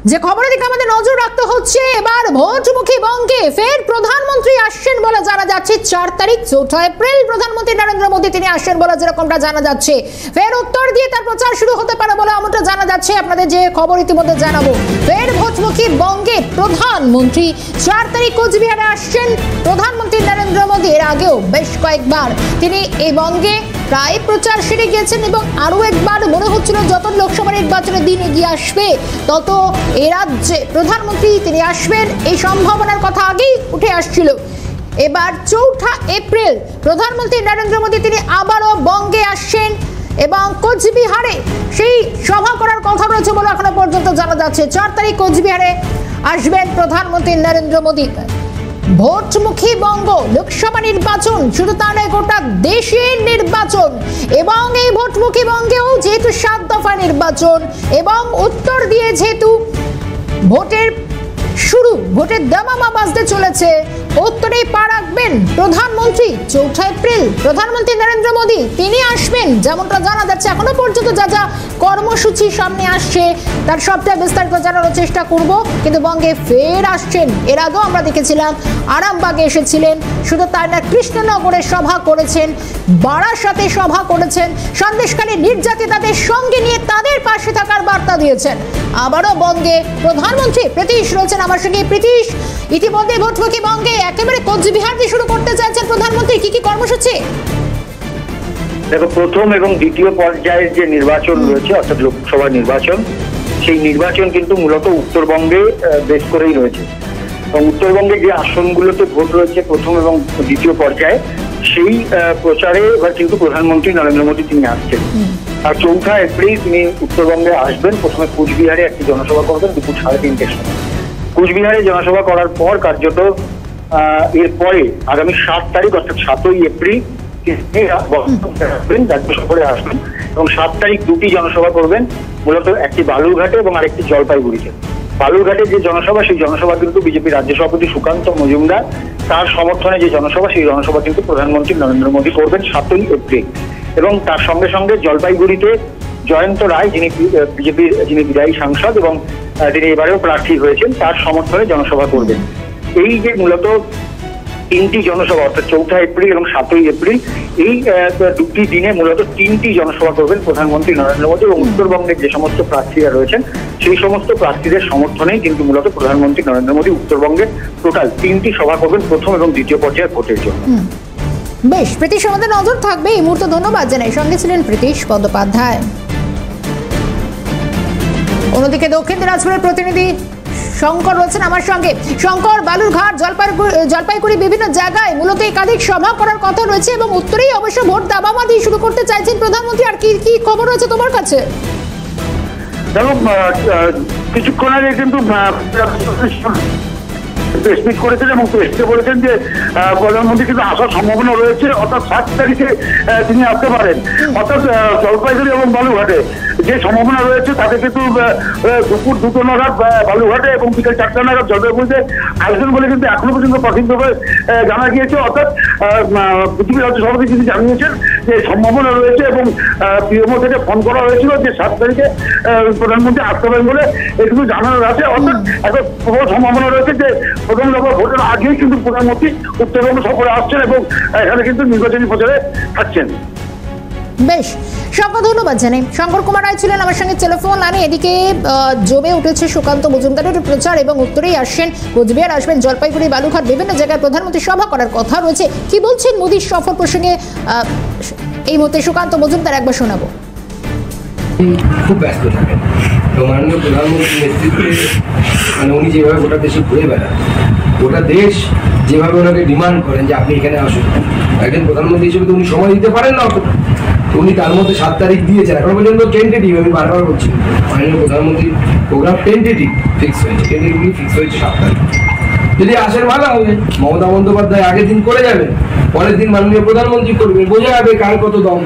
যে খবরের দিকে আমাদের নজর রাখতে হচ্ছে, এবার ভোটমুখী বঙ্গে ফের প্রধানমন্ত্রী আসছেন বলে জানা যাচ্ছে। 4 তারিখ 4 এপ্রিল প্রধানমন্ত্রী নরেন্দ্র মোদী তিনি আসছেন বলে যেরকমটা জানা যাচ্ছে। ফের উত্তর দিয়ে তার প্রচার শুরু হতে পারে বলে এমনটা জানা যাচ্ছে। আপনাদের যে খবর ইতিমধ্যে জানাবো, ফের ভোটমুখী বঙ্গে প্রধানমন্ত্রী 4 তারিখ কোচবিহারে আসছেন প্রধানমন্ত্রী নরেন্দ্র মোদী। এর আগেও বেশ কয়েকবার তিনি এই বঙ্গে প্রায় প্রচার সেরে গিয়েছেন এবং আরো একবার মনে হচ্ছিল যত লোকসভা নির্বাচনের দিন এগিয়ে আসবে তত এই রাজ্যে প্রধানমন্ত্রী তিনি আসবেন, এই সম্ভাবনার কথা আগেই উঠে আসছিল। এবার 4 এপ্রিল প্রধানমন্ত্রী নরেন্দ্র মোদী তিনি আবারও বঙ্গে আসছেন এবং কোচবিহারে সেই সভা করার কথা রয়েছে বলে এখনো পর্যন্ত জানা যাচ্ছে। 4 তারিখ কোচবিহারে আসবেন প্রধানমন্ত্রী নরেন্দ্র মোদী। ভোটমুখী বঙ্গ, লোকসভা নির্বাচন শুধু তা নয়, গোটা দেশের নির্বাচন এবং এই ভোটমুখী বঙ্গেও যেহেতু 7 দফা নির্বাচন এবং উত্তর দিয়ে যেহেতু ভোটের শুরু, ভোটের দামামা বাজতে চলেছে, উত্তরেই পা রাখবেন প্রধানমন্ত্রী। 4 এপ্রিল প্রধানমন্ত্রী নরেন্দ্র মোদী তিনি আসবেন যেমনটা জানা যাচ্ছে। এখনো পর্যন্ত যা যা কর্মসূচি সামনে আসছে তার সবটা বিস্তারিত জানানোর চেষ্টা করব, কিন্তু বঙ্গে ফের আসছেন। এর আগেও আমরা দেখেছিলাম আরামবাগে এসেছিলেন, শুধু তাই না কৃষ্ণনগরে সভা করেছেন, বারাসাতে সভা করেছেন, সন্দেশখালী নির্যাতিতাদের সঙ্গে নিয়ে তাদের পাশে থাকার বার্তা দিয়েছেন। আবারও বঙ্গে প্রধানমন্ত্রী প্রীতিশ রয়েছেন আমার সঙ্গে। প্রীতিশ, ইতিমধ্যে ভোটমুখী বঙ্গে একেবারে কোচবিহার দিয়ে শুরু করতে চাইছেন প্রধানমন্ত্রী, কি কি কর্মসূচি? দেখো, প্রথম এবং দ্বিতীয় পর্যায়ের যে নির্বাচন রয়েছে অর্থাৎ লোকসভা নির্বাচন, সেই নির্বাচন কিন্তু মূলত উত্তরবঙ্গে বেশ করেই রয়েছে এবং উত্তরবঙ্গে যে আসনগুলোতে ভোট রয়েছে প্রথম এবং দ্বিতীয় পর্যায়ে, সেই প্রচারে এবার কিন্তু প্রধানমন্ত্রী নরেন্দ্র মোদী তিনি আসছেন। আর 4 এপ্রিল তিনি উত্তরবঙ্গে আসবেন। প্রথমে কোচবিহারে একটি জনসভা করবেন দুপুর 3:30টার সময়। কোচবিহারে জনসভা করার পর কার্যত এরপরে আগামী 7 তারিখ অর্থাৎ 7ই এপ্রিল রাজ্য সফরে আসবেন এবং 7 তারিখ দুটি জনসভা করবেন, মূলত একটি বালুরঘাটে এবং আরেকটি জলপাইগুড়িতে। বালুরঘাটে যে জনসভা, সেই জনসভা কিন্তু বিজেপি রাজ্য সভাপতি সুকান্ত মজুমদার তার সমর্থনে যে জনসভা, সেই জনসভা কিন্তু প্রধানমন্ত্রী নরেন্দ্র মোদী করবেন 7ই এপ্রিল। এবং তার সঙ্গে সঙ্গে জলপাইগুড়িতে জয়ন্ত রায়, যিনি বিজেপির যিনি বিদায়ী সাংসদ এবং তিনি এবারেও প্রার্থী হয়েছেন, তার সমর্থনে জনসভা করবেন। এই যে মূলত 3টি জনসভা অর্থাৎ 4 এপ্রিল এবং 7ই এপ্রিল, এই দুটি দিনে মূলত 3টি জনসভা করবেন প্রধানমন্ত্রী নরেন্দ্র মোদী এবং উত্তরবঙ্গের যে সমস্ত প্রার্থীরা রয়েছেন সেই সমস্ত প্রার্থীদের সমর্থনেই কিন্তু মূলত প্রধানমন্ত্রী নরেন্দ্র মোদী উত্তরবঙ্গে টোটাল 3টি সভা করবেন প্রথম এবং দ্বিতীয় পর্যায়ের ভোটের জন্য। বেশ, প্রীতিশ আমাদের নজর থাকবে এই মুহূর্তে। ধন্যবাদ জানাই। সঙ্গে ছিলেন প্রীতিশ বন্দ্যোপাধ্যায়। অন্যদিকে দক্ষিণ দিনাজপুরের প্রতিনিধি শঙ্কর রয়েছেন আমার সঙ্গে। শঙ্কর, বালুরঘাট, জলপাইগুড়ি বিভিন্ন জায়গায় মূলত একাধিক সভা করার কথা রয়েছে এবং উত্তরেই অবশ্য ভোট দাবামা দিয়ে শুরু করতে চাইছেন প্রধানমন্ত্রী। আর কি কি খবর রয়েছে তোমার কাছে? দেখো, কিছুক্ষণ আগে কিন্তু প্রেসমিট করেছেন এবং প্রেসে বলেছেন যে প্রধানমন্ত্রী কিন্তু আসার সম্ভাবনা রয়েছে, অর্থাৎ 7 তারিখে তিনি আসতে পারেন। অর্থাৎ জলপাইগুড়ি এবং বালুরঘাটে যে সম্ভাবনা রয়েছে তাতে কিন্তু দুপুর 2টো নাগাদ বালুরঘাটে এবং বিকেল 4টা নাগাদ জলপাইগুড়িতে আসবেন বলে কিন্তু এখনো পর্যন্ত প্রাথমিকভাবে জানা গিয়েছে। অর্থাৎ বিজেপি রাজ্য সভাপতি তিনি জানিয়েছেন যে সম্ভাবনা রয়েছে এবং পিএমও থেকে ফোন করা হয়েছিল যে 7 তারিখে প্রধানমন্ত্রী আসতে পারেন বলে এটুকু জানানো আছে। অর্থাৎ একটা প্রবল সম্ভাবনা রয়েছে যে প্রথম দফা ভোটের আগেই কিন্তু প্রধানমন্ত্রী উত্তরবঙ্গ সফরে আসছেন এবং এখানে কিন্তু নির্বাচনী প্রচারে থাকছেন। বেশ, শঙ্কর ধন্যবাদ জানাই। শঙ্কর কুমার রায় ছিলেন আমার সঙ্গে টেলিফোন লাইনে। এদিকে জমে উঠেছে সুকান্ত মজুমদারের প্রচার এবং উত্তরেই আসছেন, কোচবিহার আসবেন, জলপাইগুড়ি, বালুরঘাট বিভিন্ন জায়গায় প্রধানমন্ত্রী সভা করার কথা রয়েছে। কি বলছেন মোদীর সফর প্রসঙ্গে এই মুহূর্তে সুকান্ত মজুমদার, একবার শোনাবো। খুব ব্যস্ত থাকেন এবং মাননীয় প্রধানমন্ত্রীর নেতৃত্বে উনি যেভাবে গোটা দেশে ঘুরে বেড়ান, গোটা দেশ যেভাবে ওনাকে ডিমান্ড করেন যে আপনি এখানে আসুন, একজন প্রধানমন্ত্রী হিসেবে তো উনি সময় দিতে পারেন না অতটা। উনি তার মধ্যে 7 তারিখ দিয়েছেন, এখন পর্যন্ত টেন্টেটিভ, আমি বারবার বলছি মাননীয় প্রধানমন্ত্রীর প্রোগ্রাম টেন্টেটিভ ফিক্স হয়েছে, টেন্টেটিভলি ফিক্স হয়েছে 7 তারিখ। যদি আসেন ভালো হবে, মমতা বন্দ্যোপাধ্যায় আগের দিন করে যাবেন, পরের দিন মাননীয় প্রধানমন্ত্রী করবেন, বোঝা যাবে কার কত দম।